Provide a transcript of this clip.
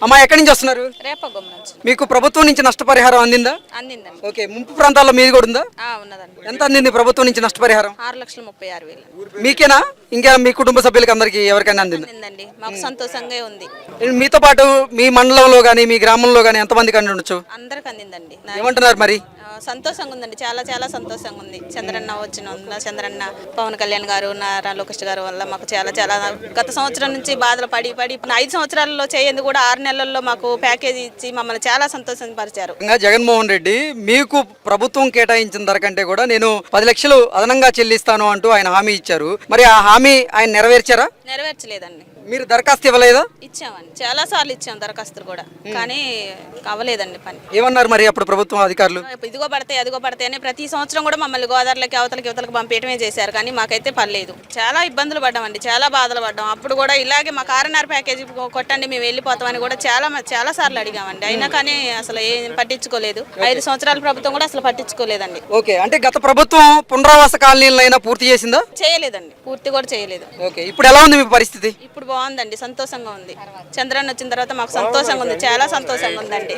అమ్మా ఎక్కడి నుంచి వస్తున్నారు? రేపగొమ్మ నుంచి. మీకు ప్రభుత్వం నుంచి నష్టపరిహారం అందిందా? అందిందండి. ఓకే, ముంపు ప్రాంతాల్లో మీది కూడా ఉందా? ఉన్నదండి. ఎంత అందింది ప్రభుత్వం నుంచి నష్టపరిహారం? 6,36,000. మీకేనా ఇంకా మీ కుటుంబ సభ్యులకి అందరికి ఎవరికైనా అందిందా? అందిందండి. మాకు సంతోషంగా ఉంది. మీతో పాటు మీ మండలంలో కానీ మీ గ్రామంలో కానీ ఎంతమందికి అంది ఉండొచ్చు? అందరికి అందిందండి. ఏమంటున్నారు మరి? సంతోషంగా ఉందండి. చాలా చాలా సంతోషంగా ఉంది. చంద్రన్న చంద్రన్న పవన్ కళ్యాణ్ గారు, నారా లోకేష్ గారు వల్ల మాకు చాలా చాలా గత సంవత్సరం నుంచి బాధలు పడి 5 సంవత్సరాల్లో చేయండి కూడా 6 నెలల్లో మాకు ప్యాకేజీ ఇచ్చి మమ్మల్ని చాలా సంతోషపరిచారు. జగన్మోహన్ రెడ్డి మీకు ప్రభుత్వం కేటాయించిన ధర కంటే కూడా నేను 10 లక్షలు అదనంగా చెల్లిస్తాను అంటూ ఆయన హామీ ఇచ్చారు. మరి ఆ హామీ ఆయన నెరవేర్చారా? నెరవేర్చలేదండి. మీరు దరఖాస్తు ఇవ్వలేదా? ఇచ్చామండి, చాలా సార్లు ఇచ్చాం దరఖాస్తులు కూడా, కానీ అవ్వలేదండి పని. ఏమన్నారు మరి అప్పుడు ప్రభుత్వం అధికారులు? ఇదిగో పడతాయి అదిగో పడతాయి అని ప్రతి సంవత్సరం కూడా మమ్మల్ని గోదావరికి అవతలకి పంపించడమే చేశారు, కానీ మాకైతే పర్లేదు. చాలా ఇబ్బందులు పడ్డామండి, చాలా బాధలు పడ్డాం. అప్పుడు కూడా ఇలాగే మాకు 6.5 ప్యాకేజీ కొట్టండి మేము వెళ్ళిపోతామని కూడా చాలా సార్లు అడిగామండి. అయినా కానీ అసలు ఏం పట్టించుకోలేదు. 5 సంవత్సరాల ప్రభుత్వం కూడా అసలు పట్టించుకోలేదండి. ఓకే, అంటే గత ప్రభుత్వం పునరావాస కాలనీలైనా పూర్తి చేసిందా? చేయలేదండి, పూర్తి కూడా చేయలేదు. ఓకే, ఇప్పుడు ఎలా ఉంది మీ పరిస్థితి? ఇప్పుడు బాగుందండి, సంతోషంగా ఉంది. చంద్రన్న వచ్చిన తర్వాత మాకు సంతోషంగా ఉంది, చాలా సంతోషంగా ఉందండి.